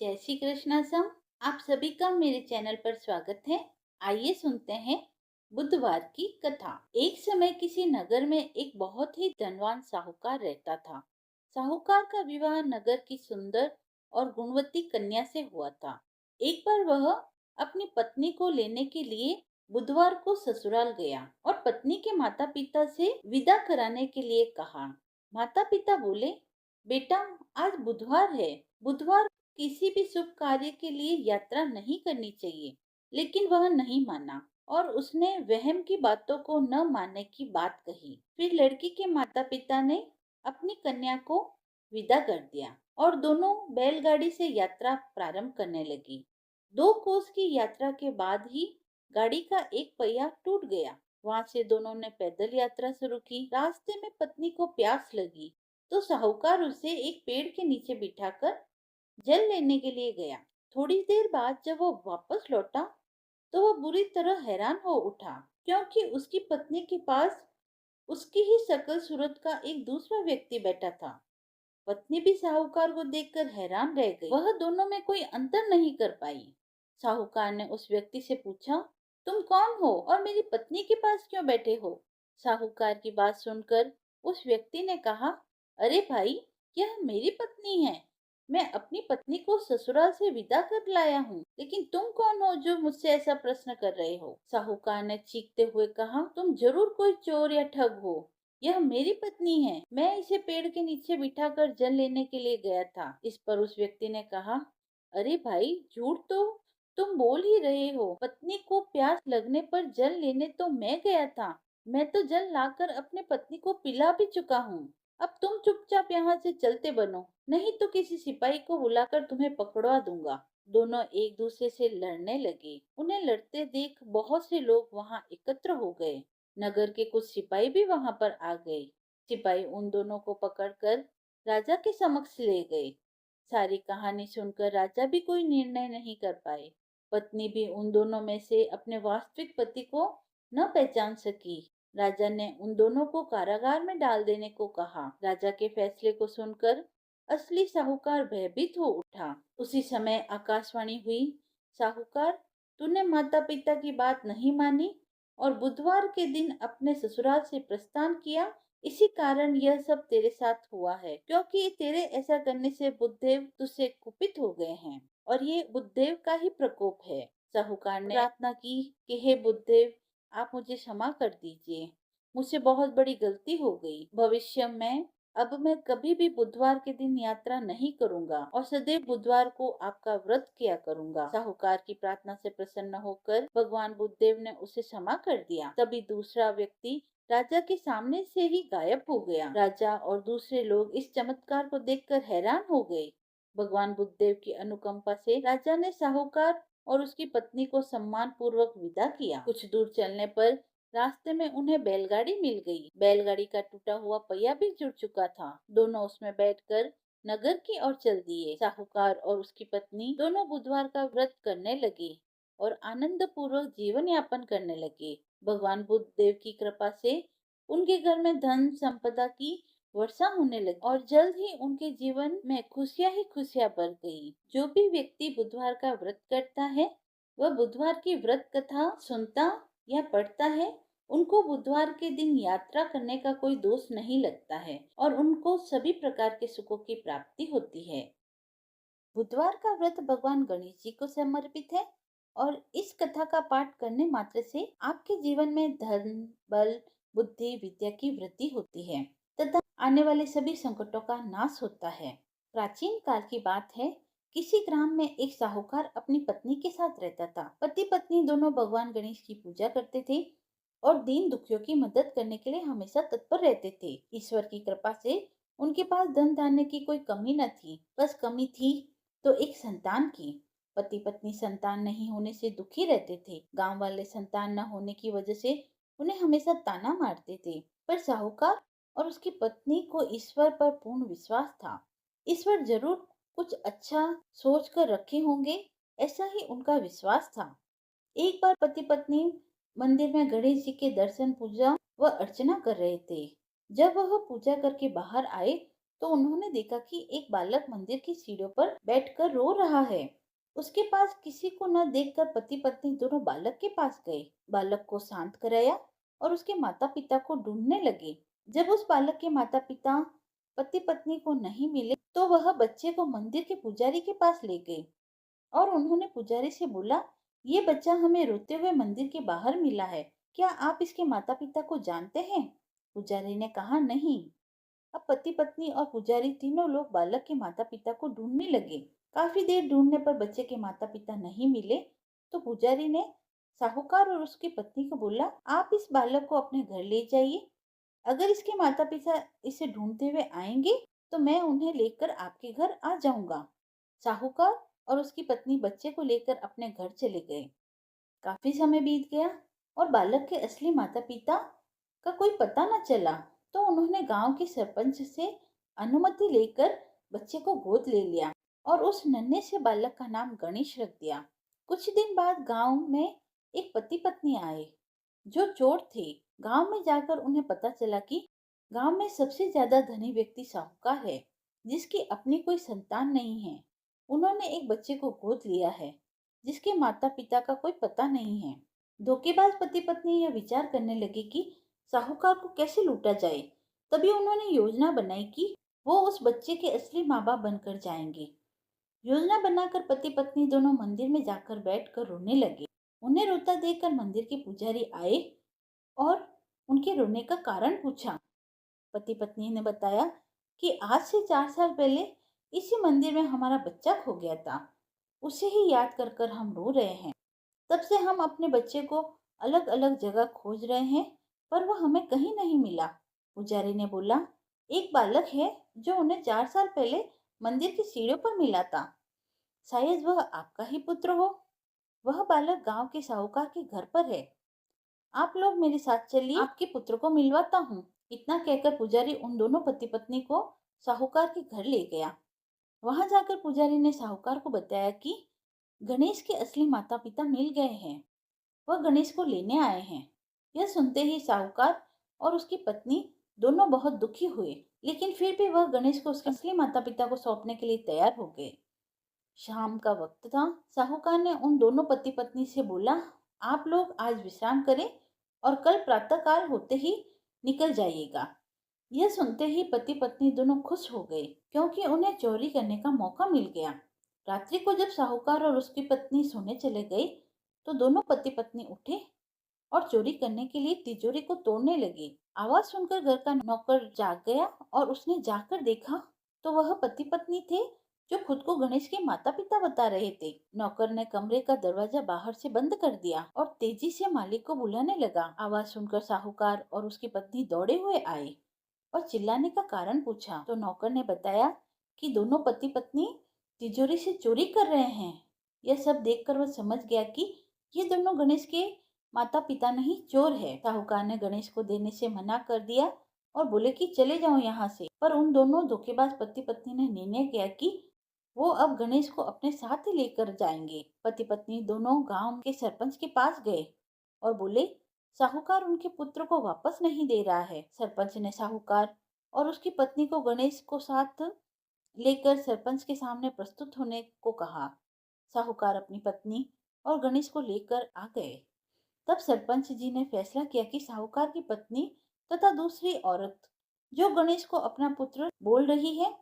जय श्री कृष्णा सम। आप सभी का मेरे चैनल पर स्वागत है। आइए सुनते हैं बुधवार की कथा। एक समय किसी नगर में एक बहुत ही धनवान साहूकार रहता था। साहूकार का विवाह नगर की सुंदर और गुणवती कन्या से हुआ था। एक बार वह अपनी पत्नी को लेने के लिए बुधवार को ससुराल गया और पत्नी के माता पिता से विदा कराने के लिए कहा। माता पिता बोले, बेटा, आज बुधवार है। बुधवार किसी भी शुभ कार्य के लिए यात्रा नहीं करनी चाहिए। लेकिन वह नहीं माना और उसने वहम की बातों को न मानने की बात कही। फिर लड़की के माता पिता ने अपनी कन्या को विदा कर दिया और दोनों बैलगाड़ी से यात्रा प्रारंभ करने लगी। 2 कोस की यात्रा के बाद ही गाड़ी का एक पहिया टूट गया। वहां से दोनों ने पैदल यात्रा शुरू की। रास्ते में पत्नी को प्यास लगी तो साहूकार उसे एक पेड़ के नीचे बिठाकर जल लेने के लिए गया। थोड़ी देर बाद जब वो वापस लौटा तो वह बुरी तरह हैरान हो उठा, क्योंकि उसकी पत्नी के पास उसकी ही शकल सूरत का एक दूसरा व्यक्ति बैठा था। पत्नी भी साहूकार को देखकर हैरान रह गई। वह दोनों में कोई अंतर नहीं कर पाई। साहूकार ने उस व्यक्ति से पूछा, तुम कौन हो और मेरी पत्नी के पास क्यों बैठे हो? साहूकार की बात सुनकर उस व्यक्ति ने कहा, अरे भाई, यह मेरी पत्नी है। मैं अपनी पत्नी को ससुराल से विदा कर लाया हूँ। लेकिन तुम कौन हो जो मुझसे ऐसा प्रश्न कर रहे हो? साहूकार ने चीखते हुए कहा, तुम जरूर कोई चोर या ठग हो। यह मेरी पत्नी है। मैं इसे पेड़ के नीचे बिठाकर जल लेने के लिए गया था। इस पर उस व्यक्ति ने कहा, अरे भाई, झूठ तो तुम बोल ही रहे हो। पत्नी को प्यास लगने पर जल लेने तो मैं गया था। मैं तो जल लाकर अपने पत्नी को पिला भी चुका हूँ। अब तुम चुपचाप यहाँ से चलते बनो, नहीं तो किसी सिपाही को बुलाकर तुम्हें पकड़वा दूंगा। दोनों एक दूसरे से लड़ने लगे। उन्हें लड़ते देख बहुत से लोग वहाँ एकत्र हो गए। नगर के कुछ सिपाही भी वहां पर आ गए। सिपाही उन दोनों को पकड़कर राजा के समक्ष ले गए। सारी कहानी सुनकर राजा भी कोई निर्णय नहीं कर पाए। पत्नी भी उन दोनों में से अपने वास्तविक पति को न पहचान सकी। राजा ने उन दोनों को कारागार में डाल देने को कहा। राजा के फैसले को सुनकर असली साहूकार भयभीत हो उठा। उसी समय आकाशवाणी हुई, साहूकार, तूने माता पिता की बात नहीं मानी और बुधवार के दिन अपने ससुराल से प्रस्थान किया। इसी कारण यह सब तेरे साथ हुआ है, क्योंकि तेरे ऐसा करने से बुद्धदेव तुझसे कुपित हो गए हैं और ये बुद्धदेव का ही प्रकोप है। साहूकार ने प्रार्थना की कि हे बुद्धदेव, आप मुझे क्षमा कर दीजिए। मुझसे बहुत बड़ी गलती हो गई। भविष्य में अब मैं कभी भी बुधवार के दिन यात्रा नहीं करूंगा और सदैव बुधवार को आपका व्रत किया करूंगा। साहूकार की प्रार्थना से प्रसन्न होकर भगवान बुद्धदेव ने उसे क्षमा कर दिया। तभी दूसरा व्यक्ति राजा के सामने से ही गायब हो गया। राजा और दूसरे लोग इस चमत्कार को देखकर हैरान हो गए। भगवान बुद्धदेव की अनुकंपा से राजा ने साहूकार और उसकी पत्नी को सम्मान पूर्वक विदा किया। कुछ दूर चलने पर रास्ते में उन्हें बैलगाड़ी मिल गई। बैलगाड़ी का टूटा हुआ पहिया भी जुड़ चुका था। दोनों उसमें बैठकर नगर की ओर चल दिए। साहूकार और उसकी पत्नी दोनों बुधवार का व्रत करने लगे और आनंद पूर्वक जीवन यापन करने लगे। भगवान बुद्ध देव की कृपा से उनके घर में धन संपदा की वर्षा होने लगी और जल्द ही उनके जीवन में खुशियां ही खुशियां भर गई। जो भी व्यक्ति बुधवार का व्रत करता है, वह बुधवार की व्रत कथा सुनता या पढ़ता है, उनको बुधवार के दिन यात्रा करने का कोई दोष नहीं लगता है और उनको सभी प्रकार के सुखों की प्राप्ति होती है। बुधवार का व्रत भगवान गणेश जी को समर्पित है और इस कथा का पाठ करने मात्र से आपके जीवन में धन, बल, बुद्धि, विद्या की वृद्धि होती है तथा आने वाले सभी संकटों का नाश होता है। प्राचीन काल की बात है। किसी ग्राम में एक साहूकार अपनी पत्नी के साथ रहता था। पति पत्नी दोनों भगवान गणेश की पूजा करते थे और दीन दुखियों की मदद करने के लिए हमेशा तत्पर रहते थे। ईश्वर की कृपा से उनके पास धन धान्य की कोई कमी न थी। बस कमी थी तो एक संतान की। पति पत्नी संतान नहीं होने से दुखी रहते थे। गांव वाले संतान न होने की वजह से उन्हें हमेशा ताना मारते थे। पर साहूकार और उसकी पत्नी को ईश्वर पर पूर्ण विश्वास था। ईश्वर जरूर कुछ अच्छा सोच कर रखे होंगे, ऐसा ही उनका विश्वास था। एक बार पति पत्नी मंदिर में गणेश जी के दर्शन, पूजा व अर्चना कर रहे थे। जब वह पूजा करके बाहर आए तो उन्होंने देखा कि एक बालक मंदिर की सीढ़ियों पर बैठकर रो रहा है। उसके पास किसी को न देखकर पति पत्नी दोनों बालक के पास गए, बालक को शांत कराया और उसके माता पिता को ढूंढने लगे। जब उस बालक के माता पिता पति पत्नी को नहीं मिले तो वह बच्चे को मंदिर के पुजारी के पास ले गए और उन्होंने पुजारी से बोला, ये बच्चा हमें रोते हुए मंदिर के बाहर मिला है, क्या आप इसके माता पिता को जानते हैं? पुजारी ने कहा, नहीं। अब पति पत्नी और पुजारी तीनों लोग बालक के माता पिता को ढूंढने लगे। काफी देर ढूंढने पर बच्चे के माता पिता नहीं मिले तो पुजारी ने साहूकार और उसकी पत्नी को बोला, आप इस बालक को अपने घर ले जाइए। अगर इसके माता पिता इसे ढूंढते हुए आएंगे तो मैं उन्हें लेकर आपके घर आ जाऊंगा। साहूकार और उसकी पत्नी बच्चे को लेकर अपने घर चले गए। काफी समय बीत गया और बालक के असली माता पिता का कोई पता न चला, तो उन्होंने गांव के सरपंच से अनुमति लेकर बच्चे को गोद ले लिया और उस नन्हे से बालक का नाम गणेश रख दिया। कुछ दिन बाद गांव में एक पति पत्नी आए जो चोर थे। गांव में जाकर उन्हें पता चला कि गांव में सबसे ज्यादा धनी व्यक्ति साहूकार है, जिसकी अपनी कोई संतान नहीं है। उन्होंने एक बच्चे को गोद लिया है जिसके माता पिता का कोई पता नहीं है। धोखेबाज पति पत्नी यह विचार करने लगे कि साहूकार को कैसे लूटा जाए। तभी उन्होंने योजना बनाई कि वो उस बच्चे के असली माँ बाप बनकर जाएंगे। योजना बनाकर पति पत्नी दोनों मंदिर में जाकर बैठकर रोने लगे। उन्हें रोता देखकर मंदिर के पुजारी आए और उनके रोने का कारण पूछा। पति पत्नी ने बताया कि आज से 4 साल पहले इसी मंदिर में हमारा बच्चा खो गया था। उसे ही याद कर कर हम रो रहे हैं। तब से हम अपने बच्चे को अलग अलग जगह खोज रहे हैं पर वह हमें कहीं नहीं मिला। पुजारी ने बोला, एक बालक है जो उन्हें 4 साल पहले मंदिर की सीढ़ियों पर मिला था। शायद वह आपका ही पुत्र हो। वह बालक गांव के साहूकार के घर पर है। आप लोग मेरे साथ चलिए, आपके पुत्र को मिलवाता हूँ। इतना कहकर पुजारी उन दोनों पति पत्नी को साहूकार के घर ले गया। वहां जाकर पुजारी ने साहूकार को बताया कि गणेश के असली माता पिता मिल गए हैं। वह गणेश को लेने आए हैं। यह सुनते ही साहूकार और उसकी पत्नी दोनों बहुत दुखी हुए, लेकिन फिर भी वह गणेश को उसके असली माता पिता को सौंपने के लिए तैयार हो गए। शाम का वक्त था। साहूकार ने उन दोनों पति पत्नी से बोला, आप लोग आज विश्राम करें और कल प्रातःकाल होते ही निकल जाइएगा। यह सुनते ही पति पत्नी दोनों खुश हो गए क्योंकि उन्हें चोरी करने का मौका मिल गया। रात्रि को जब साहूकार और उसकी पत्नी सोने चले गए तो दोनों पति पत्नी उठे और चोरी करने के लिए तिजोरी को तोड़ने लगे। आवाज सुनकर घर का नौकर जाग गया और उसने जाकर देखा तो वह पति पत्नी थे जो खुद को गणेश के माता पिता बता रहे थे। नौकर ने कमरे का दरवाजा बाहर से बंद कर दिया और तेजी से मालिक को बुलाने लगा। आवाज सुनकर साहूकार और उसकी पत्नी दौड़े हुए आए और चिल्लाने का कारण पूछा तो नौकर ने बताया कि दोनों पति पत्नी तिजोरी से चोरी कर रहे हैं। यह सब देखकर वह समझ गया कि ये दोनों गणेश के माता पिता नहीं, चोर है। साहूकार ने गणेश को देने से मना कर दिया और बोले कि चले जाओ यहाँ से। पर उन दोनों धोखेबाज पति पत्नी ने निर्णय किया कि वो अब गणेश को अपने साथ ही लेकर जाएंगे। पति पत्नी दोनों गांव के सरपंच के पास गए और बोले, साहूकार उनके पुत्र को वापस नहीं दे रहा है। सरपंच ने साहूकार और उसकी पत्नी को गणेश को साथ लेकर सरपंच के सामने प्रस्तुत होने को कहा। साहूकार अपनी पत्नी और गणेश को लेकर आ गए। तब सरपंच जी ने फैसला किया कि साहूकार की पत्नी तथा दूसरी औरत जो गणेश को अपना पुत्र बोल रही है,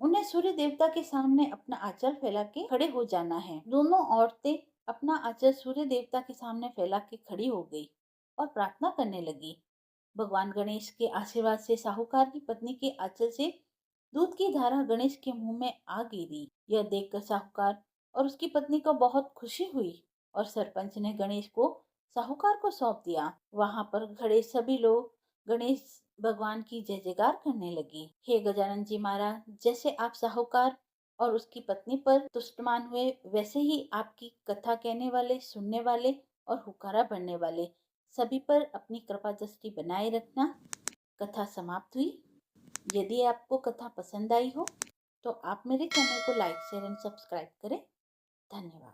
उन्हें सूर्य देवता के सामने अपना आंचल फैला के खड़े हो जाना है। दोनों औरतें अपना आंचल सूर्य देवता के सामने फैला के खड़ी हो गई और प्रार्थना करने लगी। भगवान गणेश के आशीर्वाद से साहूकार की पत्नी के आंचल से दूध की धारा गणेश के मुंह में आ गिरी। यह देखकर साहूकार और उसकी पत्नी को बहुत खुशी हुई और सरपंच ने गणेश को साहूकार को सौंप दिया। वहां पर खड़े सभी लोग गणेश भगवान की जय जयकार करने लगे। हे गजानन जी महाराज, जैसे आप साहूकार और उसकी पत्नी पर तुष्टमान हुए, वैसे ही आपकी कथा कहने वाले, सुनने वाले और हुक्कारा भरने वाले सभी पर अपनी कृपा दृष्टि बनाए रखना। कथा समाप्त हुई। यदि आपको कथा पसंद आई हो तो आप मेरे चैनल को लाइक, शेयर एंड सब्सक्राइब करें। धन्यवाद।